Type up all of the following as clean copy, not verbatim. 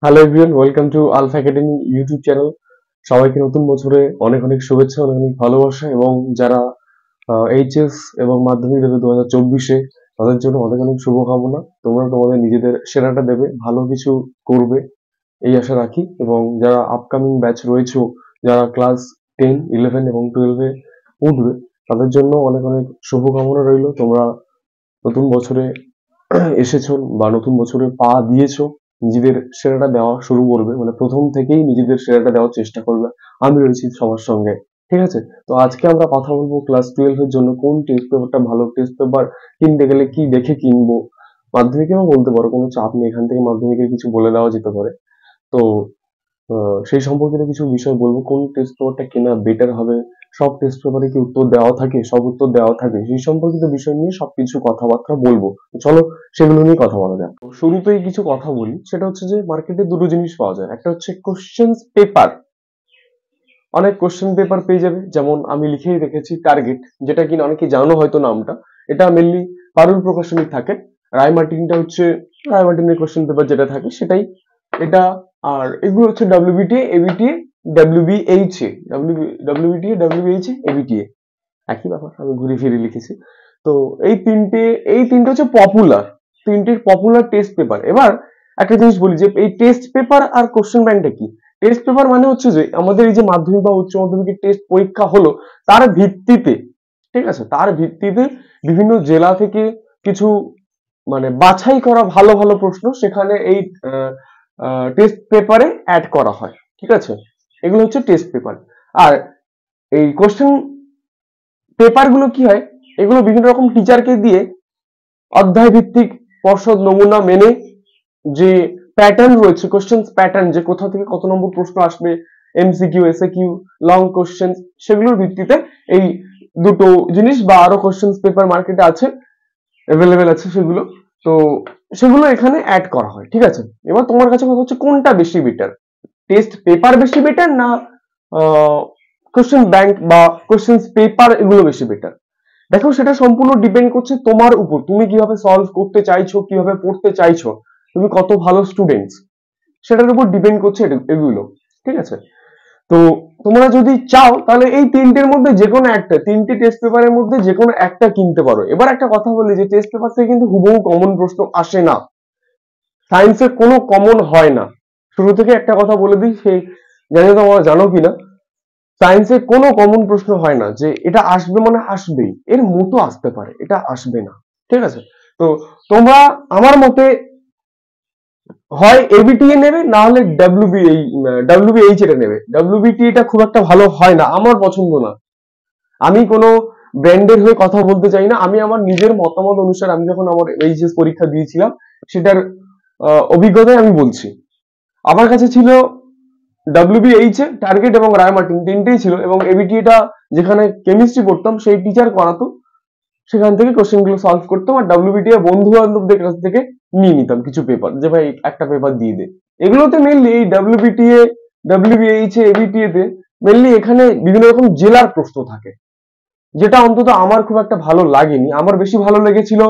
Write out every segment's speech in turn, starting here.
Hello everyone, welcome to Alpha Academy YouTube channel. সবাইকে নতুন বছরে অনেক অনেক শুভেচ্ছা, অনেক অনেক ভালোবাসা। এবং যারা এইচএস এবং মাধ্যমিক দেবে 2024-এ, তাদের জন্য অনেক অনেক শুভকামনা। তোমরা তোমাদের নিজেদের সেরাটা দেবে, ভালো কিছু করবে এই আশা রাখি। এবং যারা আপকামিং ব্যাচ রয়েছে, যারা ক্লাস 10, 11 এবং 12-এ উঠবে, তাদের জন্য অনেক অনেক শুভকামনা রইল। তোমরা নতুন বছরে এসেছো বা নতুন বছরে পা দিয়েছো, নিজেদের সেরাটা দেওয়া শুরু করবে, মানে প্রথম থেকেই নিজেদের সেরাটা দেওয়ার চেষ্টা করবে। আমি রয়েছি সবার সঙ্গে, ঠিক আছে? তো আজকে আমরা কথা বলবো ক্লাস 12-এর জন্য কোন টেস্ট পেপারটা ভালো। টেস্ট পেপার কিনতে গেলে কি দেখে কিনবো, মাধ্যমিকেও বলতে পারো, কোনো চাপ নেই, এখান থেকে মাধ্যমিকের কিছু বলে দেওয়া যেতে পারে। তো সেই সম্পর্কিত কিছু বিষয় বলবো, কোন টেস্ট পেপারটা কেনা বেটার হবে, সব টেস্ট পেপারে কি উত্তর দেওয়া থাকে, সব উত্তর দেওয়া থাকে, সেই সম্পর্কিত বিষয় নিয়ে সবকিছু কথাবার্তা বলবো। তো চলো সেগুলো নিয়ে কথা বলা যাক। তো শুরুতেই কিছু কথা বলি, সেটা হচ্ছে যে মার্কেটে দুটো জিনিস পাওয়া যায়। একটা হচ্ছে কোশ্চেন পেপার, অনেক কোশ্চেন পেপার পেয়ে যাবে, যেমন আমি লিখেই রেখেছি টার্গেট, যেটা কিনা অনেকে জানো হয়তো নামটা। এটা মেনলি পারুল প্রকাশনী থাকে। রায়মার্টিনটা হচ্ছে রায়মার্টিনের কোশ্চেন পেপার যেটা থাকে সেটাই এটা। আর এগুলো হচ্ছে ডাব্লিউবিটিএ, এবিটিএ, ডাব্লিউবিএইচএ, ডাব্লিউবিটিএ, ডাব্লিউবিএইচএ, এবিটিএ, একই ব্যাপার, আমি ঘুরে ফিরে লিখেছি। তো এই তিনটে হচ্ছে পপুলার, তিনটির পপুলার টেস্ট পেপার। এবার একটা জিনিস বলি যে এই টেস্ট পেপার আর কোশ্চেন ব্যাংকটা কি। টেস্ট পেপার মানে হচ্ছে যে আমাদের এই যে মাধ্যমিক বা উচ্চ মাধ্যমিকের টেস্ট পরীক্ষা হলো, তার ভিত্তিতে, ঠিক আছে, তার ভিত্তিতে বিভিন্ন জেলা থেকে কিছু মানে বাছাই করা ভালো ভালো প্রশ্ন সেখানে এই টেস্ট পেপারে অ্যাড করা হয়, ঠিক আছে? এগুলো হচ্ছে টেস্ট পেপার। আর এই কোশ্চেন পেপার গুলো কি হয়, এগুলো বিভিন্ন রকম টিচারকে দিয়ে অধ্যায় ভিত্তিক পর্ষদ নমুনা মেনে যে প্যাটার্ন রয়েছে, কোশ্চেন প্যাটার্ন, যে কোথা থেকে কত নম্বর প্রশ্ন আসবে, এমসিকিউ, এসএকিউ, লং কোশ্চেন, সেগুলোর ভিত্তিতে এই দুটো জিনিস বা আরো কোশ্চেন পেপার মার্কেটে আছে, অ্যাভেলেবেল আছে সেগুলো। তো সেগুলো এখানে অ্যাড করা হয়, ঠিক আছে? এবার তোমার কাছে কথা হচ্ছে কোনটা বেশি বেটার, টেস্ট পেপার বেশি বেটার না কোশ্চেন ব্যাংক বা কোশ্চেন পেপার এগুলো বেশি বেটার? দেখো, সেটা সম্পূর্ণ ডিপেন্ড করছে তোমার উপর, তুমি কিভাবে সলভ করতে চাইছো, কিভাবে পড়তে চাইছো, তুমি কত ভালো স্টুডেন্টস, সেটার উপর ডিপেন্ড করছে এগুলো, ঠিক আছে? তো তোমরা যদি চাও তাহলে এই তিনটের মধ্যে যে কোনো একটা, তিনটে টেস্ট পেপারের মধ্যে যে কোনো একটা কিনতে পারো। এবার একটা কথা বলি যে টেস্ট পেপার থেকে কিন্তু হুবহু কমন প্রশ্ন আসে না, সায়েন্সে কোনো কমন হয় না। শুরু থেকে একটা কথা বলে দিই, সেই জানি না তোমরা জানো কিনা, সায়েন্সে কোনো কমন প্রশ্ন হয় না যে এটা আসবে মানে আসবেই, এর মতো আসতে পারে, এটা আসবে না, ঠিক আছে? তো তোমরা আমার মতে হয় এবিটিএ নেবে, না হলে ডাব্লিউবিএইচ এটা নেবে। ডাব্লিউবিটিএ টা খুব একটা ভালো হয় না, আমার পছন্দ না। আমি কোনো ব্র্যান্ডের হয়ে কথা বলতে চাই না, আমি আমার নিজের মতামত অনুসারে, আমি যখন আমার এইচএস পরীক্ষা দিয়েছিলাম সেটার অভিজ্ঞতায় আমি বলছি। আমার কাছে ছিল ডাব্লিউবিএইচ এ টার্গেট এবং রায়মার্টিন তিনটেই ছিল, এবং এবিটিএ টা যেখানে কেমিস্ট্রি পড়তাম সেই টিচার করাতো, সেখান থেকে কোশ্চেন গুলো সলভ করতাম। আর ডাব্লিউবিটিএ বন্ধু বান্ধবদের কাছ থেকে নিয়ে নিতাম কিছু পেপার, যে ভাই একটা পেপার দিয়ে দে। এগুলোতে মেনলি এই ডাব্লিউবিটিএ, ডাব্লিউবিএইচ এ, এবিটিএ তে মেনলি এখানে বিভিন্ন রকম জেলার প্রশ্ন থাকে, যেটা অন্তত আমার খুব একটা ভালো লাগেনি। আমার বেশি ভালো লেগেছিল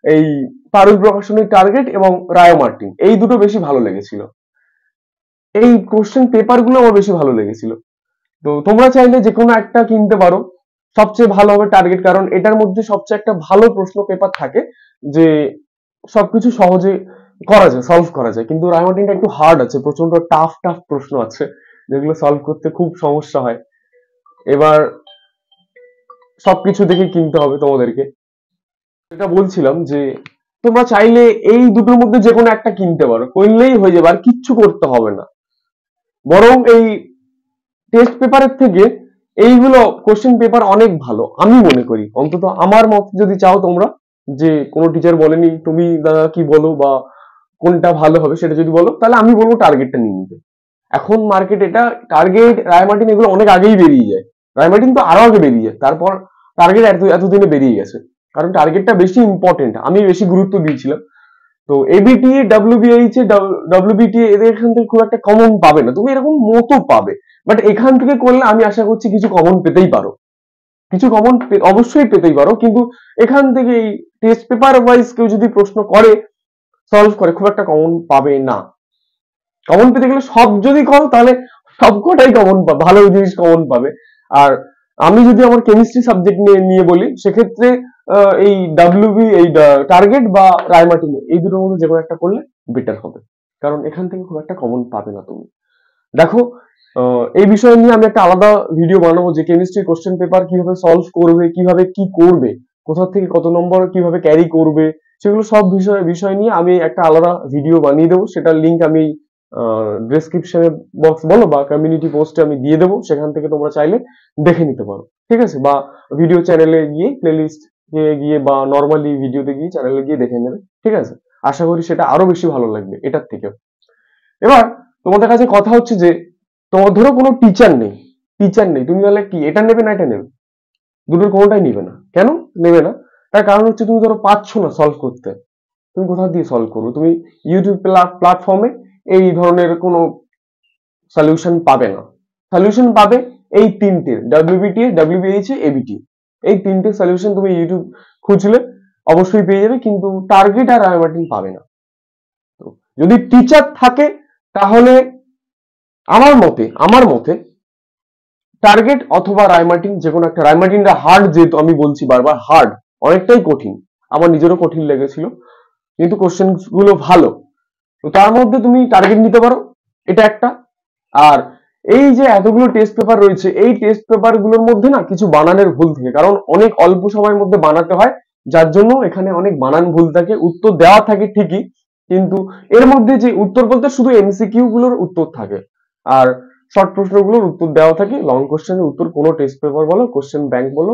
এই পারুল প্রকাশনীর টার্গেট এবং রায় মার্টিন, এই দুটো বেশি ভালো লেগেছিল। এই কোশ্চেন পেপার গুলো আমার বেশি ভালো লেগেছিল। তো তোমরা চাইলে যে কোনো একটা কিনতে পারো, সবচেয়ে ভালো হবে টার্গেট, কারণ এটার মধ্যে সবচেয়ে একটা ভালো প্রশ্ন পেপার থাকে, যে সবকিছু সহজে করা যায়, সলভ করা যায়। কিন্তু রায়মার্টিনটা একটু হার্ড আছে, প্রচন্ড টাফ টাফ প্রশ্ন আছে, যেগুলো সলভ করতে খুব সমস্যা হয়। এবার সবকিছু দেখে কিনতে হবে তোমাদেরকে। এটা বলছিলাম যে তোমরা চাইলে এই দুটোর মধ্যে যে কোনো একটা কিনতে পারো, কিনলেই হয়ে যাবে, আর কিচ্ছু করতে হবে না। বরং এই টেস্ট পেপারের থেকে এইগুলো কোশ্চেন পেপার অনেক ভালো আমি মনে করি, অন্তত আমার মত। যদি চাও তোমরা, যে কোনো টিচার বলেনি, তুমি দাদা কি বলো বা কোনটা ভালো হবে সেটা যদি বলো, তাহলে আমি বলবো টার্গেটটা নিয়ে নিতে। এখন মার্কেট এটা, টার্গেট, রায়মার্টিন এগুলো অনেক আগেই বেরিয়ে যায়। রায়মার্টিন তো আরো আগে বেরিয়ে যায়, তারপর টার্গেট এতদিনে বেরিয়ে গেছে, কারণ টার্গেটটা বেশি ইম্পর্টেন্ট, আমি বেশি গুরুত্ব দিয়েছিলাম। তো এবিটিএ, ডাব্লিউবিএইচ এ, ডাব্লিউবিটিএ এদের এখান থেকে খুব একটা কমন পাবে না, তুমি এরকম মতো পাবে। বাট এখান থেকে করলে আমি আশা করছি কিছু কমন পেতেই পারো, কিছু কমন অবশ্যই পেতেই পারো। কিন্তু এখান থেকে এই টেস্ট পেপার ওয়াইজ কেউ যদি প্রশ্ন করে, সলভ করে, খুব একটা কমন পাবে না। কমন পেতে গেলে সব যদি করো তাহলে সবকটাই কমন পাবে, ভালো জিনিস কমন পাবে। আর আমি যদি আমার কেমিস্ট্রি সাবজেক্ট নিয়ে বলি, সেক্ষেত্রে এই ডাব্লিউবি, এই টার্গেট বা রায়মার্টিন, এই দুটোর মধ্যে যে কোনো একটা করলে বেটার হবে, কারণ এখান থেকে খুব একটা কমন পাবে না তুমি। দেখো, এই বিষয় নিয়ে আমি একটা আলাদা ভিডিও বানাবো, যে কেমিস্ট্রি কোশ্চেন পেপার কিভাবে সলভ করবে, কিভাবে কি করবে, কোথা থেকে কত নম্বর কিভাবে ক্যারি করবে, সেগুলো সব বিষয় নিয়ে আমি একটা আলাদা ভিডিও বানিয়ে দেবো। সেটার লিঙ্ক আমি ডেসক্রিপশনে বক্স বলো বা কমিউনিটি পোস্টে আমি দিয়ে দেবো, সেখান থেকে তোমরা চাইলে দেখে নিতে পারো, ঠিক আছে? বা ভিডিও চ্যানেলে গিয়ে প্লেলিস্ট গিয়ে বা নর্মালি ভিডিওতে গিয়ে চ্যানেলে গিয়ে দেখে নেবে, ঠিক আছে? আশা করি সেটা আরো বেশি ভালো লাগবে এটার থেকে। এবার তোমাদের কাছে কথা হচ্ছে যে, তোমার ধরো কোনো টিচার নেই, তুমি তাহলে কি এটা নেবে না এটা নেবে? দুটোর কোনোটাই নেবে না। কেন নেবে না? তার কারণ হচ্ছে তুমি ধরো পাচ্ছ না সলভ করতে, তুমি কোথা দিয়ে সলভ করবে? তুমি ইউটিউব প্ল্যাটফর্মে এই ধরনের কোনো সলিউশন পাবে না। সলিউশন পাবে এই তিনটে, ডাব্লিউবিটিএ, ডাব্লিউবিএইচ, এবিটি, এই তিনটে সলিউশন তুমি ইউটিউব খুঁজলে অবশ্যই পেয়ে যাবে, কিন্তু টার্গেট আর রায়মার্টিন পাবে না। তো যদি টিচার থাকে তাহলে আমার মতে টার্গেট অথবা রায়মার্টিন, যে কোনো একটা। রায়মার্টিনটা হার্ড, যেহেতু আমি বলছি বারবার হার্ড, অনেকটাই কঠিন, আমার নিজেরও কঠিন লেগেছিল, কিন্তু কোশ্চেন গুলো ভালো। তো তার মধ্যে তুমি টার্গেট নিতে পারো, এটা একটা। আর এই যে এতগুলো টেস্ট পেপার রয়েছে, এই টেস্ট পেপার গুলোর মধ্যে না কিছু বানানের ভুল থাকে, কারণ অনেক অল্প সময়ের মধ্যে বানাতে হয়, যার জন্য এখানে অনেক বানান ভুল থাকে। উত্তর দেওয়া থাকে ঠিকই, কিন্তু এর মধ্যে যে উত্তর বলতে শুধু এমসিকিউ গুলোর উত্তর থাকে, আর শর্ট প্রশ্নগুলোর উত্তর দেওয়া থাকে। লং কোশ্চেনের উত্তর কোনো টেস্ট পেপার বলো, কোশ্চেন ব্যাংক বলো,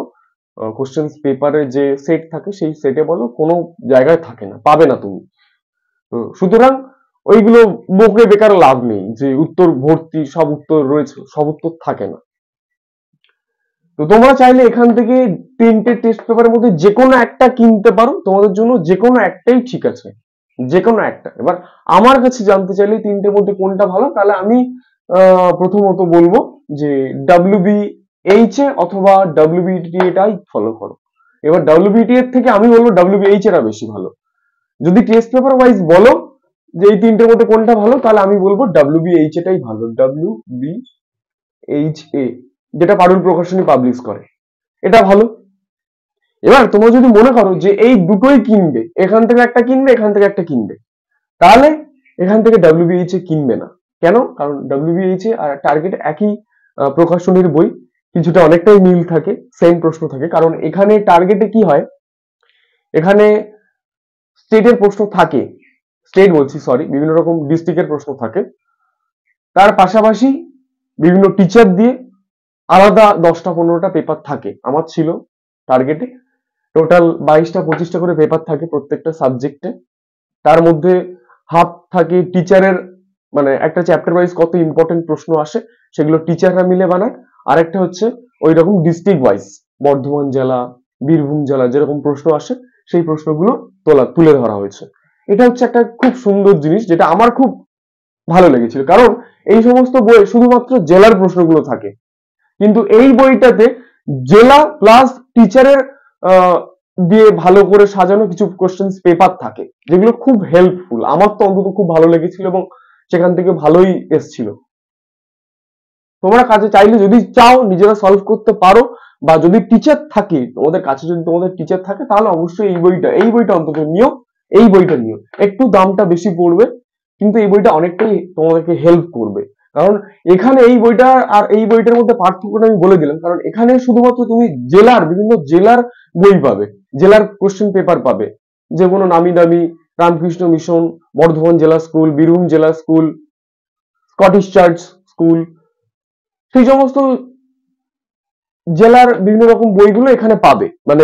কোশ্চেন পেপারের যে সেট থাকে সেই সেটে বলো, কোনো জায়গায় থাকে না, পাবে না তুমি। তো সুতরাং ওইগুলো বকে বেকার লাভ নেই, যে উত্তর ভর্তি সব উত্তর রয়েছে, সব উত্তর থাকে না। তো তোমরা চাইলে এখান থেকে তিনটে টেস্ট পেপারের মধ্যে যে কোনো একটা কিনতে পারো, তোমাদের জন্য যে কোনো একটাই ঠিক আছে, যে কোনো একটা। এবার আমার কাছে জানতে চাইলে তিনটের মধ্যে কোনটা ভালো, তাহলে আমি প্রথমত বলবো যে ডাব্লিউবিএইচ এ অথবা ডাব্লিউবিটিএ টাই ফলো করো। এবার ডাব্লিউবিটিএ এর থেকে আমি বলবো ডাব্লিউবিএইচ এরা বেশি ভালো। যদি টেস্ট পেপার ওয়াইজ বলো যে এই তিনটের মধ্যে কোনটা ভালো, তাহলে আমি বলবো ডাব্লিউবিএইচ এটাই ভালো, ডাব্লিউবিএইচ এ, যেটা পারুল প্রকাশনী পাবলিশ করে, এটা ভালো। এবার তোমরা যদি মনে করো যে এই দুটোই কিনবে, এখান থেকে একটা কিনবে, এখান থেকে একটা কিনবে, তাহলে এখান থেকে ডাব্লিউবিএইচ এ কিনবে না। কেন? কারণ ডাব্লিউবিএইচ এ আর টার্গেট একই প্রকাশনীর বই, কিছুটা অনেকটাই মিল থাকে, সেম প্রশ্ন থাকে। কারণ এখানে টার্গেটে কি হয়, এখানে স্টেটের প্রশ্ন থাকে, স্টেট বলছি সরি, বিভিন্ন রকম ডিস্ট্রিক্টের প্রশ্ন থাকে, তার পাশাপাশি বিভিন্ন টিচার দিয়ে আলাদা 10টা-15টা পেপার থাকে। আমার ছিল টার্গেটে টোটাল 22টা-25টা করে পেপার থাকে প্রত্যেকটা সাবজেক্টে। তার মধ্যে হাফ থাকে টিচারের, মানে একটা চ্যাপ্টার ওয়াইজ কত ইম্পর্টেন্ট প্রশ্ন আসে সেগুলো টিচাররা মিলে বানায়। আর একটা হচ্ছে ওই রকম ডিস্ট্রিক্ট ওয়াইজ, বর্ধমান জেলা, বীরভূম জেলা যেরকম প্রশ্ন আসে সেই প্রশ্নগুলো তুলে ধরা হয়েছে। এটা হচ্ছে একটা খুব সুন্দর জিনিস, যেটা আমার খুব ভালো লেগেছিল, কারণ এই সমস্ত বইয়ে শুধুমাত্র জেলার প্রশ্নগুলো থাকে, কিন্তু এই বইটাতে জেলা প্লাস টিচারের দিয়ে ভালো করে সাজানো কিছু কোশ্চেন পেপার থাকে, যেগুলো খুব হেল্পফুল। আমার তো অন্তত খুব ভালো লেগেছিল এবং সেখান থেকে ভালোই এসছিল। তোমরা কাজে চাইলে, যদি চাও নিজেরা সলভ করতে পারো, বা যদি টিচার থাকে তোমাদের কাছে, যদি তোমাদের টিচার থাকে, তাহলে অবশ্যই এই বইটা অন্তত নিও। এই বইটা নিও, একটু দামটা বেশি পড়বে, কিন্তু এই বইটা অনেকটাই তোমাদেরকে হেল্প করবে। কারণ এখানে এই বইটা আর এই বইটার মধ্যে পার্থক্যটা আমি বলে দিলাম, কারণ এখানে শুধুমাত্র তুমি বিভিন্ন জেলার বই পাবে, জেলার কোশ্চেন পেপার পাবে, যেমন নামি দামি রামকৃষ্ণ মিশন, বর্ধমান জেলা স্কুল, বীরভূম জেলা স্কুল, স্কটিশ চার্চ স্কুল, সেই সমস্ত জেলার বিভিন্ন রকম বইগুলো এখানে পাবে, মানে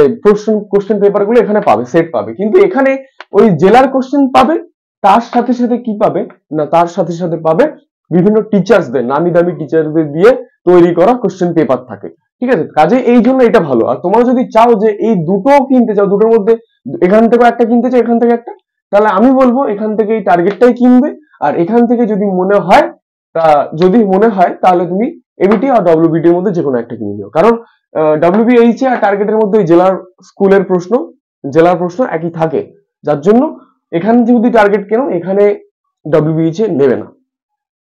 কোশ্চেন পেপার গুলো এখানে পাবে, সেট পাবে। কিন্তু এখানে ওই জেলার কোশ্চেন পাবে, তার সাথে সাথে কি পাবে না, তার সাথে সাথে পাবে বিভিন্ন টিচার্সদের, নামি দামি টিচারদের দিয়ে তৈরি করা কোশ্চেন পেপার থাকে, ঠিক আছে? কাজে এই জন্য এটা ভালো। আর তোমরা যদি চাও যে এই দুটো কিনতে চাও, দুটোর মধ্যে এখান থেকে একটা কিনতে চাও, এখান থেকে একটা, তাহলে আমি বলবো এখান থেকে এই টার্গেটটাই কিনবে। আর এখান থেকে যদি মনে হয় তাহলে তুমি এবিটি আর ডব্লিউবিটি এর মধ্যে যে কোনো একটা কিনে নিও, কারণ ডব্লিউবিএইচ আর টার্গেটের মধ্যে জেলার স্কুলের প্রশ্ন, জেলার প্রশ্ন একই থাকে, যার জন্য এখানে যদি টার্গেট কেন, এখানে ডব্লিউবিএইচ নেবে না।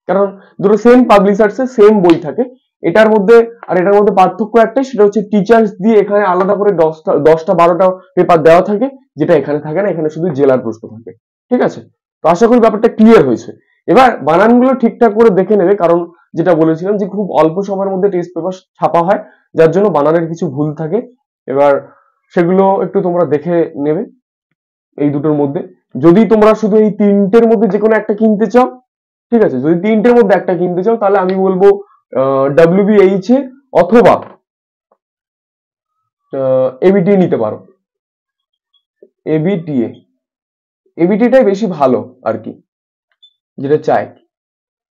কারণ দুটো সেম পাবলিশার্স এর সেম বই থাকে। এটার মধ্যে আর এটার মধ্যে পার্থক্য একটাই, সেটা হচ্ছে টিচার্স দিয়ে এখানে আলাদা করে 10টা 12টা পেপার দেওয়া থাকে, যেটা এখানে থাকে না, এখানে শুধু জেলার প্রশ্ন থাকে। ঠিক আছে, তো আশা করি ব্যাপারটা ক্লিয়ার হয়েছে। এবার বানানগুলো ঠিকঠাক করে দেখে নেবে, কারণ যেটা বলেছিলাম যে খুব অল্প সময়ের মধ্যে টেস্ট পেপার ছাপা হয়, যার জন্য বানানের কিছু ভুল থাকে। এবার সেগুলো একটু তোমরা দেখে নেবে এই দুটোর মধ্যে। যদি তোমরা শুধু এই তিনটের মধ্যে যে কোনো একটা কিনতে চাও, ঠিক আছে, যদি তিনটের মধ্যে একটা কিনতে চাও, তাহলে আমি বলবো WBH এ অথবা ABTA নিতে পারো। ABTA, ABTA বেশি ভালো আর কি, যেটা চাই।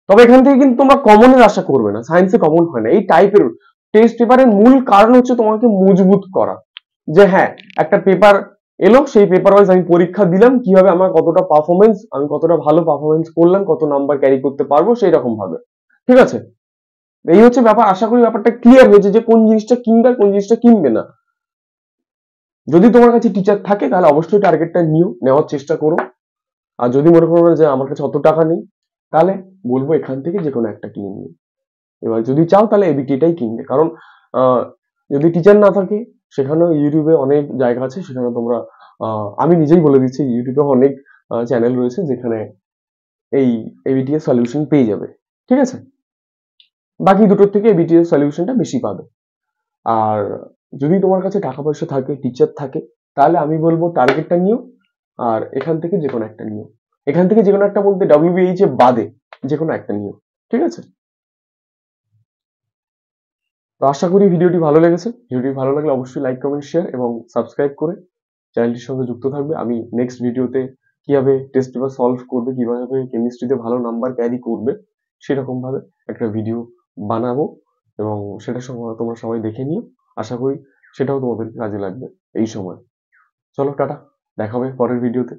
তবে এখান থেকে কিন্তু তোমরা কমনের আশা করবে না, সায়েন্সে কমন হয় না এই টাইপের। টেস্ট পেপারের মূল কারণ হচ্ছে তোমাকে মজবুত করা, যে হ্যাঁ একটা পেপার এলো, সেই পেপার ওয়াইজ আমি পরীক্ষা দিলাম, কিভাবে আমার কতটা পারফরমেন্স, আমি কতটা ভালো পারফরমেন্স করলাম, কত নাম্বার ক্যারি করতে পারবো সেই রকম ভাবে। ঠিক আছে, এই হচ্ছে ব্যাপার। আশা করি ব্যাপারটা ক্লিয়ার হয়েছে যে কোন জিনিসটা কিনবে কোন জিনিসটা কিনবে না। যদি তোমার কাছে টিচার থাকে তাহলে অবশ্যই টার্গেটটা নেওয়ার চেষ্টা করো। আর যদি মনে করো যে আমার কাছে অত টাকা নেই, তাহলে বলবো এখান থেকে যে কোনো একটা কিনে নিও। এবার যদি চাও তাহলে ABTটাই কিনবে, কারণ যদি টিচার না থাকে, সেখানেও ইউটিউবে অনেক জায়গা আছে, সেখানে তোমরা আমি নিজেই বলে দিচ্ছি, ইউটিউবে অনেক চ্যানেল রয়েছে যেখানে এই ABTA সলিউশন পেয়ে যাবে। ঠিক আছে, বাকি দুটোর থেকে ABTA সলিউশনটা বেশি পাবে। আর যদি তোমার কাছে টাকা পয়সা থাকে, টিচার থাকে, তাহলে আমি বলবো টার্গেটটা নিও, আর এখান থেকে যে কোনো একটা নিও। এখান থেকে যে কোনো একটা বলতে WBH এ বাদে যে কোনো একটা নিও। ঠিক আছে, তো আশা করি ভিডিওটি ভালো লেগেছে। ভিডিওটি ভালো লাগলে অবশ্যই লাইক কমেন্ট শেয়ার এবং সাবস্ক্রাইব করে চ্যানেলটির সঙ্গে যুক্ত থাকবে। আমি নেক্সট ভিডিওতে কিভাবে টেস্ট পেপার সলভ করবে, কিভাবে কেমিস্ট্রিতে ভালো নাম্বার ক্যারি করবে, সেরকম ভাবে একটা ভিডিও বানাবো, এবং সেটা তোমরা সবাই দেখে নিও। আশা করি সেটাও তোমাদের কাজে লাগবে এই সময়। চলো টাটা, দেখা হবে পরের ভিডিওতে।